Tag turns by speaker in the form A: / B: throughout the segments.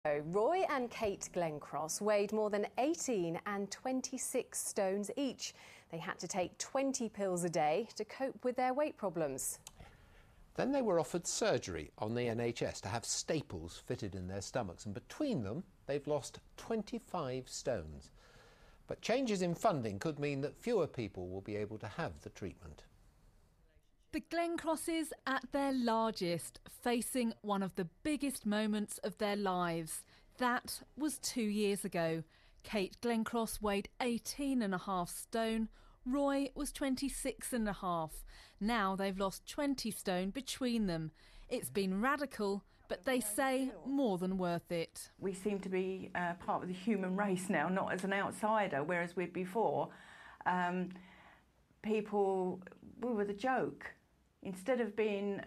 A: Roy and Kate Glencross weighed more than 18 and 26 stones each. They had to take 20 pills a day to cope with their weight problems.
B: Then they were offered surgery on the NHS to have staples fitted in their stomachs, and between them they've lost 25 stones. But changes in funding could mean that fewer people will be able to have the treatment.
C: The Glencrosses at their largest, facing one of the biggest moments of their lives. That was 2 years ago. Kate Glencross weighed 18.5 stone. Roy was 26.5. Now they've lost 20 stone between them. It's been radical, but they say more than worth it.
D: We seem to be part of the human race now, not as an outsider, whereas we before, we were the joke. Instead of being,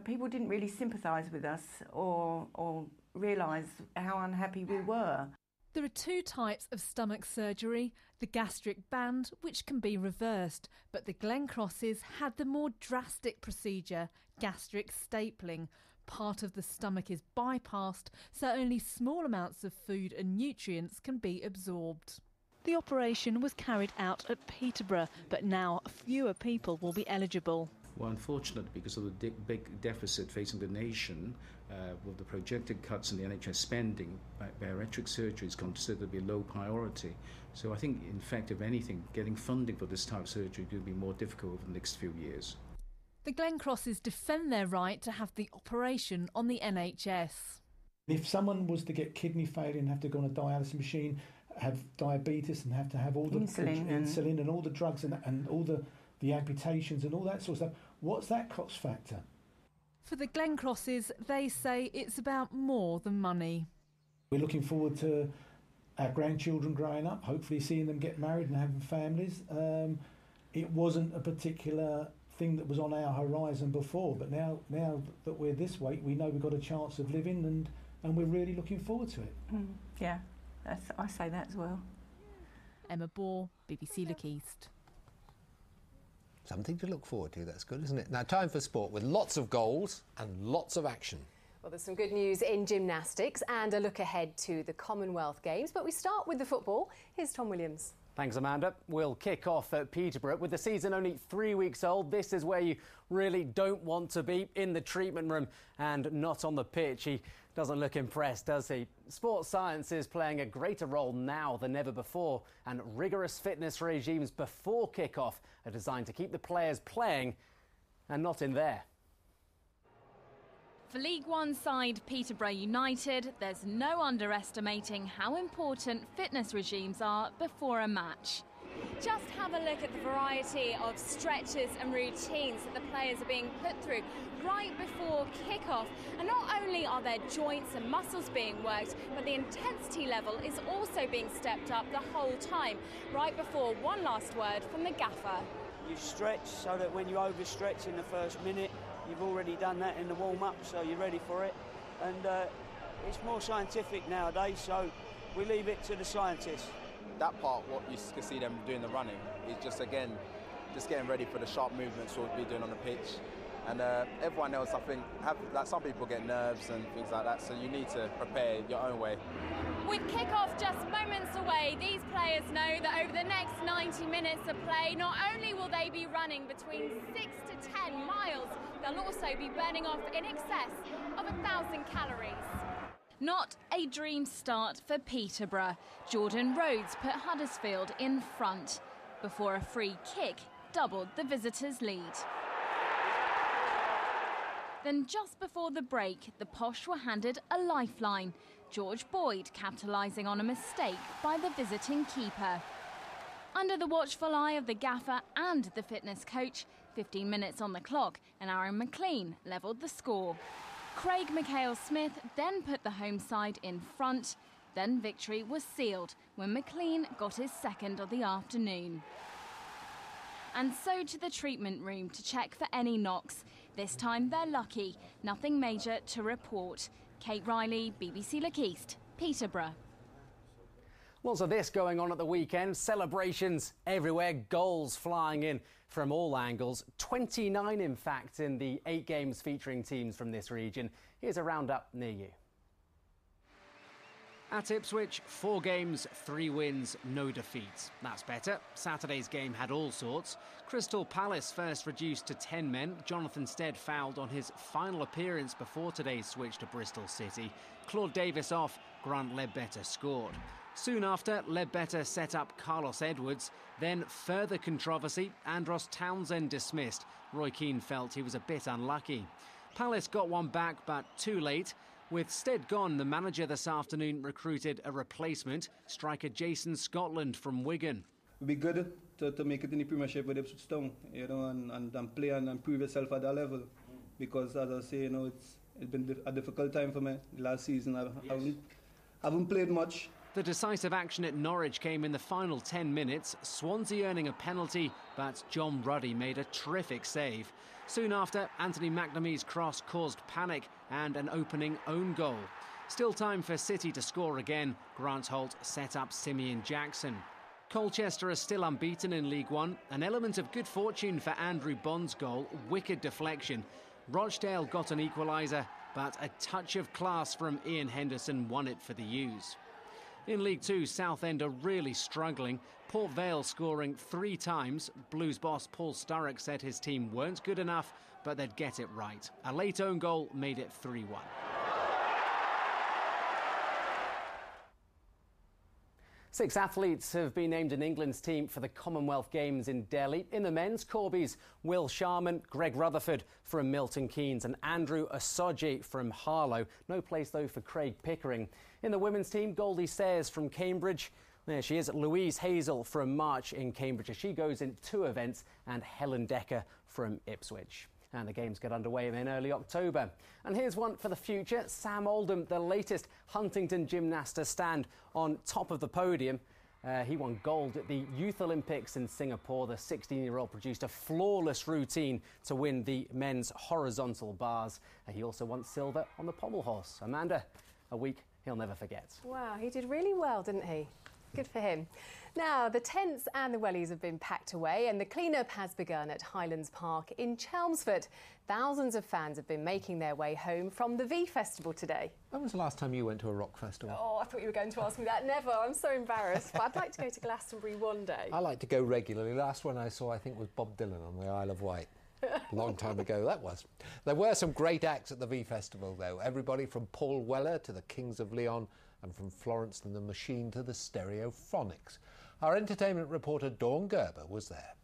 D: people didn't really sympathise with us or realise how unhappy we were.
C: There are two types of stomach surgery, the gastric band, which can be reversed, but the Glencrosses had the more drastic procedure, gastric stapling. Part of the stomach is bypassed, so only small amounts of food and nutrients can be absorbed. The operation was carried out at Peterborough, but now fewer people will be eligible.
E: Well, unfortunately, because of the big deficit facing the nation, with the projected cuts in the NHS spending, bariatric surgery is considered to be low priority. So I think, in fact, if anything, getting funding for this type of surgery will be more difficult over the next few years.
C: The Glencrosses defend their right to have the operation on the NHS.
F: If someone was to get kidney failure and have to go on a dialysis machine, have diabetes and have to have all the insulin and all the drugs and all the amputations and all that sort of stuff, what's that cost factor?
C: For the Glencrosses, they say it's about more than money.
F: We're looking forward to our grandchildren growing up, hopefully seeing them get married and having families. It wasn't a particular thing that was on our horizon before, but now that we're this weight, we know we've got a chance of living and we're really looking forward to it.
D: Yeah. I say that as well.
C: Emma Bohr, BBC Look East.
B: Something to look forward to, that's good, isn't it? Now, time for sport with lots of goals and lots of action.
A: Well, there's some good news in gymnastics and a look ahead to the Commonwealth Games, but we start with the football. Here's Tom Williams.
G: Thanks, Amanda. We'll kick off at Peterborough. With the season only 3 weeks old, this is where you really don't want to be, in the treatment room and not on the pitch. He doesn't look impressed, does he? Sports science is playing a greater role now than ever before, and rigorous fitness regimes before kick-off are designed to keep the players playing and not in there.
H: For League One side Peterborough United, there's no underestimating how important fitness regimes are before a match. Just have a look at the variety of stretches and routines that the players are being put through right before kick-off. And not only are their joints and muscles being worked, but the intensity level is also being stepped up the whole time. Right before, one last word from the gaffer.
I: You stretch so that when you overstretch in the first minute, you've already done that in the warm-up, so you're ready for it. And it's more scientific nowadays, so we leave it to the scientists.
J: That part, what you can see them doing the running, is just getting ready for the sharp movements we'll be doing on the pitch. And everyone else, I think, some people get nerves and things like that, so you need to prepare your own way.
H: With kick-off just moments away, these players know that over the next 90 minutes of play, not only will they be running between 6 to 10 miles, they'll also be burning off in excess of 1,000 calories. Not a dream start for Peterborough. Jordan Rhodes put Huddersfield in front before a free kick doubled the visitors' lead. Then just before the break, the Posh were handed a lifeline. George Boyd capitalising on a mistake by the visiting keeper. Under the watchful eye of the gaffer and the fitness coach, 15 minutes on the clock, and Aaron McLean levelled the score. Craig McHale-Smith then put the home side in front. Then victory was sealed when McLean got his second of the afternoon. And so to the treatment room to check for any knocks. This time they're lucky, nothing major to report. Kate Riley, BBC Look East, Peterborough.
G: Lots of this going on at the weekend. Celebrations everywhere, goals flying in from all angles. 29, in fact, in the 8 games featuring teams from this region. Here's a roundup near you. At Ipswich, 4 games, 3 wins, no defeats. That's better. Saturday's game had all sorts. Crystal Palace first reduced to 10 men. Jonathan Stead fouled on his final appearance before today's switch to Bristol City. Claude Davis off, Grant Ledbetter scored. Soon after, Ledbetter set up Carlos Edwards. Then further controversy, Andros Townsend dismissed. Roy Keane felt he was a bit unlucky. Palace got one back, but too late. With Stead gone, the manager this afternoon recruited a replacement, striker Jason Scotland from Wigan.
K: It'd be good to make it in the Premiership with Ipswich Town, you know, and play and prove yourself at that level. Because, as I say, you know, it's been a difficult time for me. Last season, I haven't played much.
G: The decisive action at Norwich came in the final 10 minutes, Swansea earning a penalty, but John Ruddy made a terrific save. Soon after, Anthony McNamee's cross caused panic and an opening own goal. Still time for City to score again. Grant Holt set up Simeon Jackson. Colchester are still unbeaten in League One. An element of good fortune for Andrew Bond's goal, wicked deflection. Rochdale got an equaliser, but a touch of class from Ian Henderson won it for the U's. In League Two, Southend are really struggling. Port Vale scoring 3 times. Blues boss Paul Sturrock said his team weren't good enough, but they'd get it right. A late own goal made it 3-1. 6 athletes have been named in England's team for the Commonwealth Games in Delhi. In the men's, Corby's Will Sharman, Greg Rutherford from Milton Keynes and Andrew Asoji from Harlow. No place, though, for Craig Pickering. In the women's team, Goldie Sayers from Cambridge. There she is, Louise Hazel from March in Cambridge. She goes in 2 events, and Helen Decker from Ipswich. And the games get underway in early October. And here's one for the future. Sam Oldham, the latest Huntington gymnast to stand on top of the podium. He won gold at the Youth Olympics in Singapore. The 16-year-old produced a flawless routine to win the men's horizontal bars. He also won silver on the pommel horse. Amanda, a week he'll never forget.
A: Wow, he did really well, didn't he? Good for him. Now, the tents and the wellies have been packed away and the clean-up has begun at Highlands Park in Chelmsford. Thousands of fans have been making their way home from the V Festival today.
B: When was the last time you went to a rock festival?
A: Oh, I thought you were going to ask me that. Never. I'm so embarrassed. But I'd like to go to Glastonbury one day.
B: I like to go regularly. Last one I saw, I think, was Bob Dylan on the Isle of Wight. A long time ago that was. There were some great acts at the V Festival, though. Everybody from Paul Weller to the Kings of Leon and from Florence and the Machine to the Stereophonics. Our entertainment reporter Dawn Gerber was there.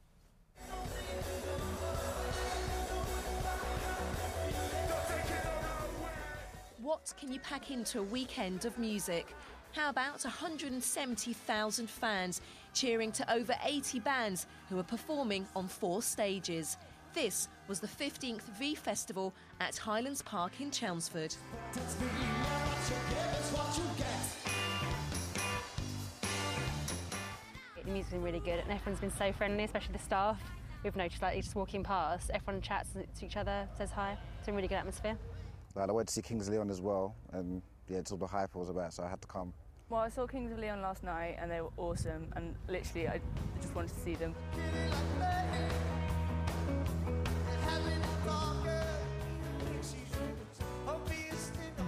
L: What can you pack into a weekend of music? How about 170,000 fans cheering to over 80 bands who are performing on 4 stages? This was the 15th V Festival at Highlands Park in Chelmsford.
M: The music's been really good and everyone's been so friendly, especially the staff. We've noticed that just walking past, everyone chats to each other, says hi. It's a really good atmosphere.
N: I went to see Kings of Leon as well, and yeah, it's all the hype was about, so I had to come.
O: Well, I saw Kings of Leon last night and they were awesome, and literally I just wanted to see them.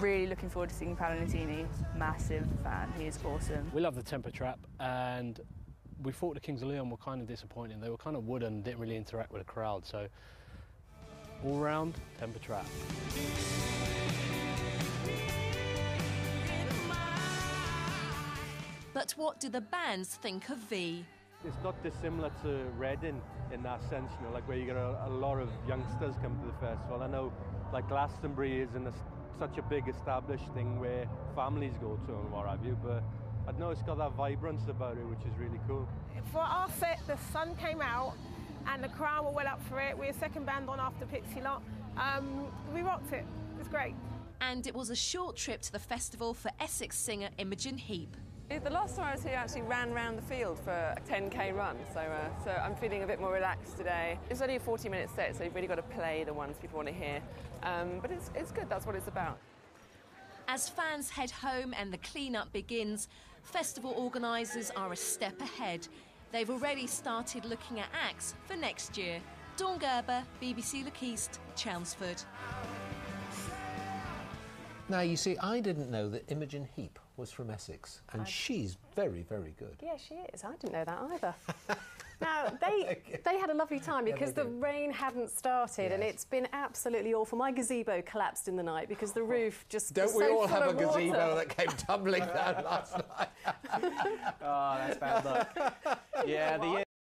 O: Really looking forward to seeing Paolo Nutini. Massive fan, he is awesome.
P: We love the Temper Trap, and we thought the Kings of Leon were kind of disappointing. They were kind of wooden, didn't really interact with the crowd, so all round Temper Trap.
L: But what do the bands think of V?
Q: It's not dissimilar to Reading in that sense, you know, like where you get a lot of youngsters come to the festival. I know like Glastonbury isn't such a big established thing where families go to and what have you, but I don't know, it's got that vibrance about it, which is really cool.
R: For our set, the sun came out and the crowd were well up for it. We were second band on after Pixie Lot. We rocked it. It was great.
L: And it was a short trip to the festival for Essex singer Imogen Heap.
S: The last time I was here, I actually ran round the field for a 10k run, so I'm feeling a bit more relaxed today. It's only a 40-minute set, so you've really got to play the ones people want to hear. But it's good, that's what it's about.
L: As fans head home and the clean-up begins, festival organisers are a step ahead. They've already started looking at acts for next year. Dawn Gerber, BBC Look East, Chelmsford.
B: Now, you see, I didn't know that Imogen Heap was from Essex, and she's very, very good.
A: Yeah, she is. I didn't know that either. Now, they had a lovely time because the rain hadn't started, and it's been absolutely awful. My gazebo collapsed in the night because the roof just
B: Don't
A: was
B: we
A: so
B: all
A: full
B: have a
A: of water.
B: gazebo that came tumbling down last night?
G: Oh, that's bad luck. Yeah,